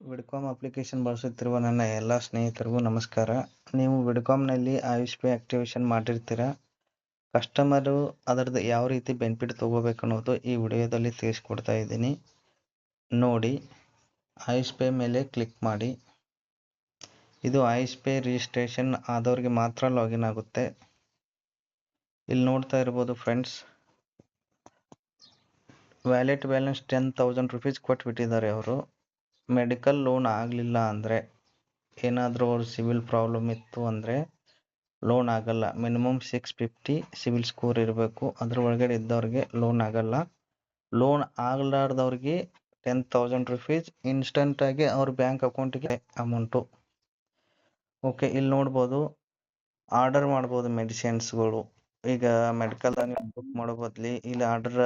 ವಿಡ್ಕಾಮ್ application ಬಳಸುತ್ತಿರುವ ನನ್ನ ಎಲ್ಲ ಸ್ನೇಹಿತರಿಗೂ ನಮಸ್ಕಾರ. ನೀವು ವಿಡ್ಕಾಮ್ನಲ್ಲಿ ಆಯುಷ್ ಪೇ ಆಕ್ಟಿವೇಶನ್ ಮಾಡಿರ್ತೀರ. ಕಸ್ಟಮರು ಅದರದ್ದು ಯಾವ ರೀತಿ ಬೆನಿಫಿಟ್ ತೊಗೋಬೇಕು ಅನ್ನೋದು ಈ ವಿಡಿಯೋದಲ್ಲಿ ತಿಳಿಸ್ಕೊಡ್ತಾ ಇದ್ದೀನಿ. ನೋಡಿ, ಆಯುಷ್ ಪೇ ಮೇಲೆ ಕ್ಲಿಕ್ ಮಾಡಿ. ಇದು ಆಯುಷ್ ಪೇ ರಿಜಿಸ್ಟ್ರೇಷನ್ ಆದವ್ರಿಗೆ ಮಾತ್ರ ಲಾಗಿನ್ ಆಗುತ್ತೆ. ಇಲ್ಲಿ ನೋಡ್ತಾ ಇರ್ಬೋದು ಫ್ರೆಂಡ್ಸ್, ವ್ಯಾಲೆಟ್ ಬ್ಯಾಲೆನ್ಸ್ 10,000 rupees ಕೊಟ್ಬಿಟ್ಟಿದ್ದಾರೆ ಅವರು. ಮೆಡಿಕಲ್ ಲೋನ್ ಆಗಲಿಲ್ಲ ಅಂದರೆ, ಏನಾದರೂ ಅವ್ರ ಸಿವಿಲ್ ಪ್ರಾಬ್ಲಮ್ ಇತ್ತು ಅಂದರೆ ಲೋನ್ ಆಗಲ್ಲ. ಮಿನಿಮಮ್ 650 ಸಿವಿಲ್ ಸ್ಕೋರ್ ಇರಬೇಕು. ಅದ್ರ ಒಳಗಡೆ ಇದ್ದವ್ರಿಗೆ ಲೋನ್ ಆಗಲ್ಲ. ಲೋನ್ ಆಗಲಾರ್ದವ್ರಿಗೆ 10,000 rupees ಇನ್ಸ್ಟಂಟಾಗಿ ಅವ್ರ ಬ್ಯಾಂಕ್ ಅಕೌಂಟಿಗೆ ಅಮೌಂಟು. ಓಕೆ, ಇಲ್ಲಿ ನೋಡ್ಬೋದು, ಆರ್ಡರ್ ಮಾಡ್ಬೋದು ಮೆಡಿಸಿನ್ಸ್ಗಳು. ಈಗ ಮೆಡಿಕಲ್ದಾಗ ನೀವು ಬುಕ್ ಮಾಡೋ ಬದಲಿ ಇಲ್ಲಿ ಆರ್ಡರ್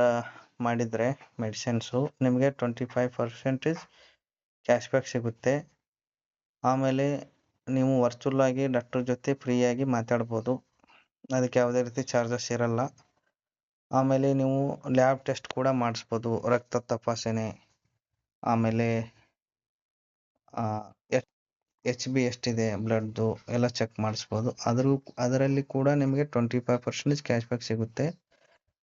ಮಾಡಿದರೆ ಮೆಡಿಸಿನ್ಸು ನಿಮಗೆ 25% ಕ್ಯಾಶ್ ಬ್ಯಾಕ್ ಸಿಗುತ್ತೆ. ಆಮೇಲೆ ನೀವು ವರ್ಚುವಲ್ ಆಗಿ ಡಾಕ್ಟರ್ ಜೊತೆ ಫ್ರೀಯಾಗಿ ಮಾತಾಡ್ಬೋದು. ಅದಕ್ಕೆ ಯಾವುದೇ ರೀತಿ ಚಾರ್ಜಸ್ ಇರಲ್ಲ. ಆಮೇಲೆ ನೀವು ಲ್ಯಾಬ್ ಟೆಸ್ಟ್ ಕೂಡ ಮಾಡಿಸ್ಬೋದು, ರಕ್ತ ತಪಾಸಣೆ, ಆಮೇಲೆ HB ಎಷ್ಟಿದೆ ಬ್ಲಡ್ದು ಎಲ್ಲ ಚೆಕ್ ಮಾಡಿಸ್ಬೋದು. ಅದರಲ್ಲಿ ಕೂಡ ನಿಮಗೆ 25% ಕ್ಯಾಶ್ ಬ್ಯಾಕ್ ಸಿಗುತ್ತೆ.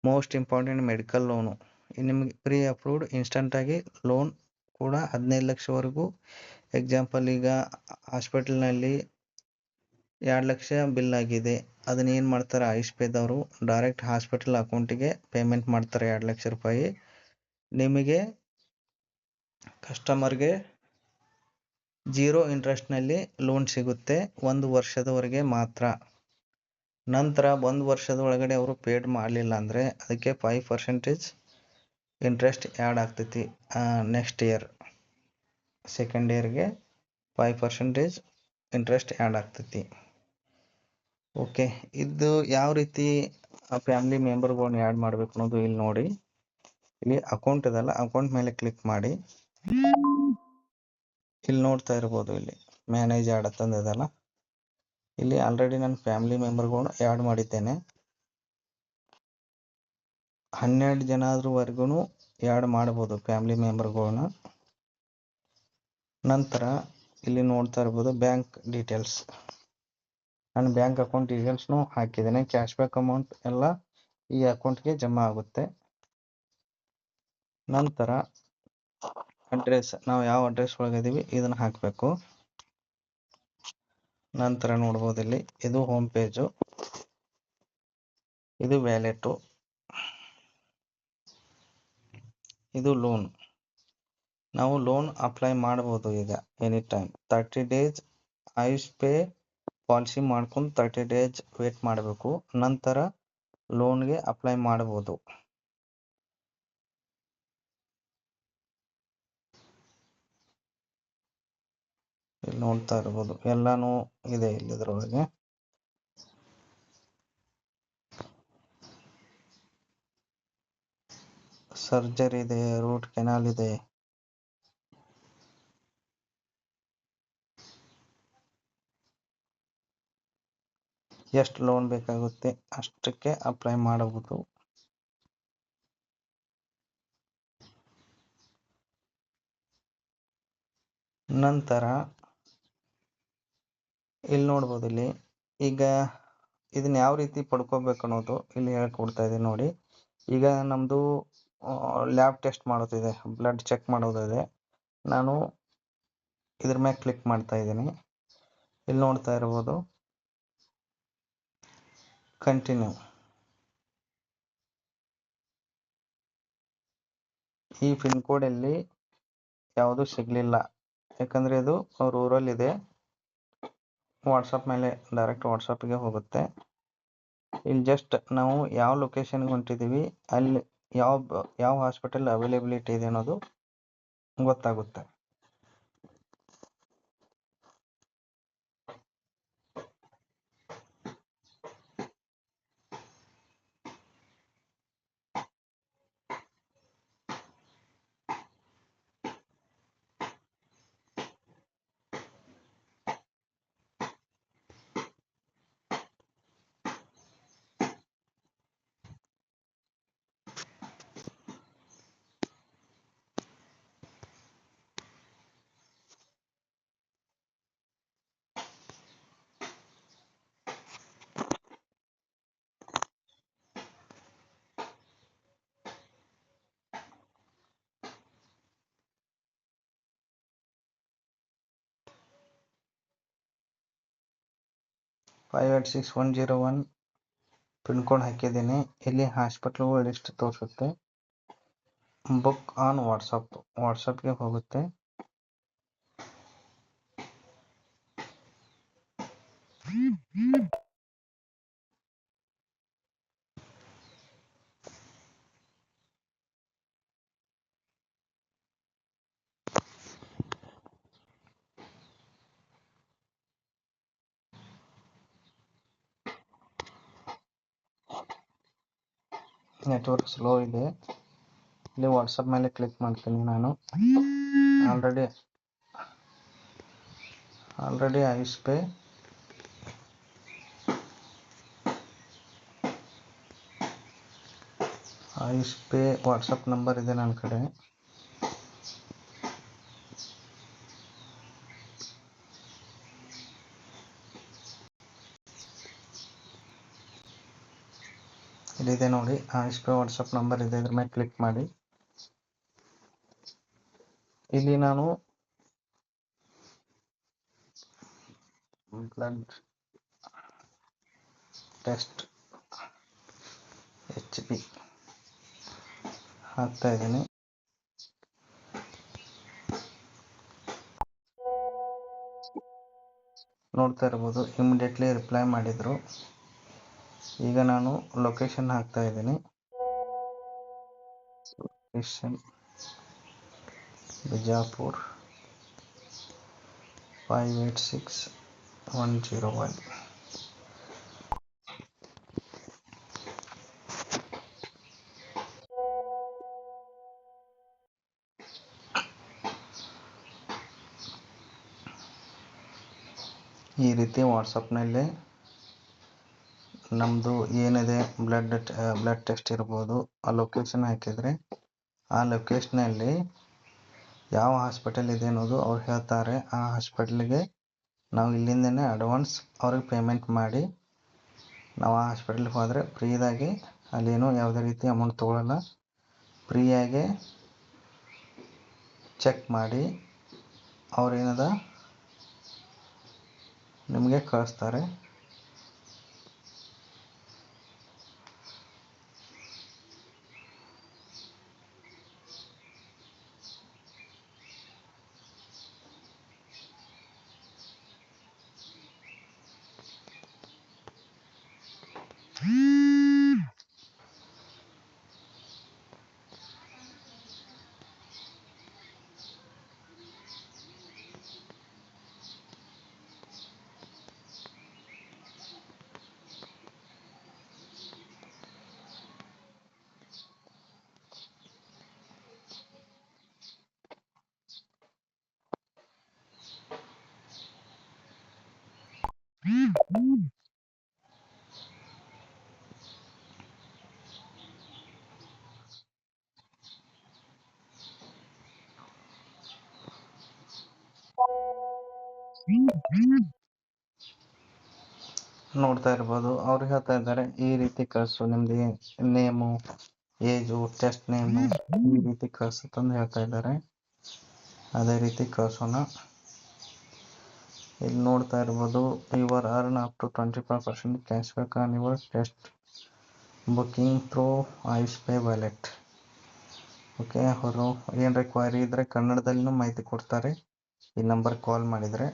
ಮೋಸ್ಟ್ ಇಂಪಾರ್ಟೆಂಟ್, ಮೆಡಿಕಲ್ ಲೋನು ನಿಮಗೆ ಪ್ರೀ ಅಪ್ರೂವ್ಡ್ ಇನ್ಸ್ಟಂಟಾಗಿ ಲೋನ್ ಕೂಡ 15 ಲಕ್ಷವರೆಗೂ. ಎಕ್ಸಾಂಪಲ್, ಈಗ ಹಾಸ್ಪಿಟಲ್ನಲ್ಲಿ 2 ಲಕ್ಷ ಬಿಲ್ ಆಗಿದೆ. ಅದನ್ನ ಏನು ಮಾಡ್ತಾರೆ, ಆಯುಷ್ ಪೇದವರು ಡೈರೆಕ್ಟ್ ಹಾಸ್ಪಿಟಲ್ ಅಕೌಂಟಿಗೆ ಪೇಮೆಂಟ್ ಮಾಡ್ತಾರೆ 2 ಲಕ್ಷ ರೂಪಾಯಿ. ನಿಮಗೆ ಕಸ್ಟಮರ್ಗೆ 0 ಇಂಟ್ರೆಸ್ಟ್ನಲ್ಲಿ ಲೋನ್ ಸಿಗುತ್ತೆ 1 ವರ್ಷದವರೆಗೆ ಮಾತ್ರ. ನಂತರ 1 ವರ್ಷದ ಒಳಗಡೆ ಅವರು ಪೇಡ್ ಮಾಡಲಿಲ್ಲ ಅಂದರೆ ಅದಕ್ಕೆ 5% ಇಂಟ್ರೆಸ್ಟ್ ಆ್ಯಡ್ ಆಗ್ತೈತಿ. ನೆಕ್ಸ್ಟ್ ಇಯರ್ ಸೆಕೆಂಡ್ ಇಯರ್ಗೆ 5% ಇಂಟ್ರೆಸ್ಟ್ ಆ್ಯಡ್ ಆಗ್ತೈತಿ. ಓಕೆ, ಇದು ಯಾವ ರೀತಿ ಫ್ಯಾಮಿಲಿ ಮೆಂಬರ್ಗಳನ್ನ ಆ್ಯಡ್ ಮಾಡಬೇಕು ಅನ್ನೋದು ಇಲ್ಲಿ ನೋಡಿ. ಇಲ್ಲಿ ಅಕೌಂಟ್ ಇದಲ್ಲ, ಅಕೌಂಟ್ ಮೇಲೆ ಕ್ಲಿಕ್ ಮಾಡಿ. ಇಲ್ಲಿ ನೋಡ್ತಾ ಇರ್ಬೋದು, ಇಲ್ಲಿ ಮ್ಯಾನೇಜ್ ಆ್ಯಡ್ ಅಂತಂದಿದಲ್ಲ. ಇಲ್ಲಿ ಆಲ್ರೆಡಿ ನಾನು ಫ್ಯಾಮಿಲಿ ಮೆಂಬರ್ಗಳನ್ನ ಆ್ಯಡ್ ಮಾಡಿದ್ದೇನೆ. 12 ಜನ ಆದ್ರವರೆಗೂ ಆ್ಯಡ್ ಮಾಡ್ಬೋದು ಫ್ಯಾಮಿಲಿ ಮೆಂಬರ್ಗಳನ್ನ. ನಂತರ ಇಲ್ಲಿ ನೋಡ್ತಾ ಇರ್ಬೋದು ಬ್ಯಾಂಕ್ ಡೀಟೇಲ್ಸ್. ನಾನು ಬ್ಯಾಂಕ್ ಅಕೌಂಟ್ ಡೀಟೇಲ್ಸ್ನು ಹಾಕಿದ್ದೇನೆ. ಕ್ಯಾಶ್ ಬ್ಯಾಕ್ ಅಮೌಂಟ್ ಎಲ್ಲ ಈ ಅಕೌಂಟ್ಗೆ ಜಮಾ ಆಗುತ್ತೆ. ನಂತರ ಅಡ್ರೆಸ್, ನಾವು ಯಾವ ಅಡ್ರೆಸ್ ಒಳಗಿದ್ದೀವಿ ಇದನ್ನು ಹಾಕಬೇಕು. ನಂತರ ನೋಡ್ಬೋದು ಇಲ್ಲಿ, ಇದು ಹೋಮ್ ಪೇಜು, ಇದು ವ್ಯಾಲೆಟು, ಇದು ಲೋನ್. ನಾವು ಲೋನ್ ಅಪ್ಲೈ ಮಾಡ್ಬೋದು ಈಗ any time. 30 days AYUSH pay policy ಮಾಡ್ಕೊಂಡು 30 days ವೇಟ್ ಮಾಡಬೇಕು. ನಂತರ ಲೋನ್ಗೆ ಅಪ್ಲೈ ಮಾಡ್ಬೋದು. ಇಲ್ಲಿ ನೋಡ್ತಾ ಇರ್ಬೋದು ಎಲ್ಲಾನು ಇದೆ ಇದ್ರೊಳಗೆ. ಸರ್ಜರಿ ಇದೆ, ರೂಟ್ ಕೆನಾಲ್ ಇದೆ. ಎಷ್ಟು ಲೋನ್ ಬೇಕಾಗುತ್ತೆ ಅಷ್ಟಕ್ಕೆ ಅಪ್ಲೈ ಮಾಡಬಹುದು. ನಂತರ ಇಲ್ಲಿ ನೋಡ್ಬೋದು, ಇಲ್ಲಿ ಈಗ ಇದನ್ನ ಯಾವ ರೀತಿ ಪಡ್ಕೋಬೇಕು ಅನ್ನೋದು ಇಲ್ಲಿ ಹೇಳ್ಕೊಡ್ತಾ ಇದೆ ನೋಡಿ. ಈಗ ನಮ್ಮದು ಲ್ಯಾಬ್ ಟೆಸ್ಟ್ ಮಾಡೋದಿದೆ, ಬ್ಲಡ್ ಚೆಕ್ ಮಾಡೋದಿದೆ. ನಾನು ಇದ್ರ ಮೇಲೆ ಕ್ಲಿಕ್ ಮಾಡ್ತಾ ಇದ್ದೀನಿ. ಇಲ್ಲಿ ನೋಡ್ತಾ ಇರ್ಬೋದು ಕಂಟಿನ್ಯೂ. ಈ ಪಿನ್ ಕೋಡಲ್ಲಿ ಯಾವುದು ಸಿಗಲಿಲ್ಲ, ಯಾಕಂದರೆ ಇದು ರೂರಲ್ ಇದೆ. ವಾಟ್ಸಪ್ ಮೇಲೆ ಡೈರೆಕ್ಟ್ ವಾಟ್ಸಪ್ಗೆ ಹೋಗುತ್ತೆ. ಇಲ್ಲಿ ಜಸ್ಟ್ ನಾವು ಯಾವ ಲೊಕೇಶನ್ಗೆ ಹೊಂಟಿದ್ದೀವಿ ಅಲ್ಲಿ ಯಾವ ಹಾಸ್ಪಿಟಲ್ ಅವೈಲೇಬಿಲಿಟಿ ಇದೆ ಅನ್ನೋದು ಗೊತ್ತಾಗುತ್ತೆ. 586101 ಪಿನ್ ಕೋಡ್ ಹಾಕಿದ್ದೀನಿ. ಇಲ್ಲಿ ಹಾಸ್ಪಿಟ್ಲ್ಗಳು ಲಿಸ್ಟ್ ತೋರಿಸುತ್ತೆ. ಬುಕ್ ಆನ್ ವಾಟ್ಸಪ್ಗೆ ಹೋಗುತ್ತೆ. ನೆಟ್ವರ್ಕ್ ಸ್ಲೋ ಇದೆ. ಇಲ್ಲಿ ವಾಟ್ಸಪ್ ಮೇಲೆ ಕ್ಲಿಕ್ ಮಾಡ್ತೀನಿ. ನಾನು already AYUSH pay WhatsApp number ಇದೆ ನನ್ನ ಕಡೆ. ಇಲ್ಲಿದೆ ನೋಡಿ, ಆಯುಷ್ ಪೇ ವಾಟ್ಸಪ್ ನಂಬರ್ ಇದೆ. ಇದ್ರ ಮೇಲೆ ಕ್ಲಿಕ್ ಮಾಡಿ. ಇಲ್ಲಿ ನಾನು ಬ್ಲಡ್ ಟೆಸ್ಟ್ HB ಹಾಕ್ತಾ ಇದ್ದೀನಿ. ನೋಡ್ತಾ ಇರ್ಬೋದು, ಇಮಿಡಿಯೇಟ್ಲಿ ರಿಪ್ಲೈ ಮಾಡಿದ್ರು. ಈಗ ನಾನು ಲೊಕೇಶನ್ ಹಾಕ್ತಾ ಇದ್ದೀನಿ. ಲೊಕೇಶನ್ ಬಿಜಾಪುರ್ 586101. ಈ ರೀತಿ ವಾಟ್ಸಪ್ನಲ್ಲಿ ನಮ್ಮದು ಏನಿದೆ ಬ್ಲಡ್ ಟೆಸ್ಟ್ ಇರ್ಬೋದು, ಆ ಲೊಕೇಶನ್ ಹಾಕಿದರೆ ಆ ಲೊಕೇಶನಲ್ಲಿ ಯಾವ ಹಾಸ್ಪಿಟಲ್ ಇದೆ ಅನ್ನೋದು ಅವ್ರು ಹೇಳ್ತಾರೆ. ಆ ಹಾಸ್ಪಿಟ್ಲಿಗೆ ನಾವು ಇಲ್ಲಿಂದನೇ ಅಡ್ವಾನ್ಸ್ ಅವ್ರಿಗೆ ಪೇಮೆಂಟ್ ಮಾಡಿ ನಾವು ಆ ಹಾಸ್ಪಿಟ್ಲಿಗೆ ಹೋದರೆ ಫ್ರೀದಾಗಿ, ಅಲ್ಲೇನೋ ಯಾವುದೇ ರೀತಿ ಅಮೌಂಟ್ ತೊಗೊಳ್ಳಲ್ಲ, ಫ್ರೀಯಾಗೆ ಚೆಕ್ ಮಾಡಿ ಅವ್ರೇನದ ನಿಮಗೆ ಕಳಿಸ್ತಾರೆ. ನೋಡ್ತಾ ಇರ್ಬೋದು, ಅವ್ರು ಹೇಳ್ತಾ ಇದ್ದಾರೆ ಈ ರೀತಿ ಕಳಿಸು, ನಿಮ್ದು ನೇಮು, ಏಜು, ಟೆಸ್ಟ್ ನೇಮು ಈ ರೀತಿ ಕಳಿಸುತ್ತಂದು ಹೇಳ್ತಾ ಇದ್ದಾರೆ. ಅದೇ ರೀತಿ ಕಳಿಸೋಣ. ಇಲ್ಲಿ ನೋಡ್ತಾ ಇರ್ಬೋದು, your earn up to 25% cash back on your test booking through Aayush pay wallet. Okay, ಅವರು ಏನು ಕ್ವೈರಿ ಇದ್ದರೆ ಕನ್ನಡದಲ್ಲಿನೂ ಮಾಹಿತಿ ಕೊಡ್ತಾರೆ. ಈ ನಂಬರ್ ಕಾಲ್ ಮಾಡಿದರೆ.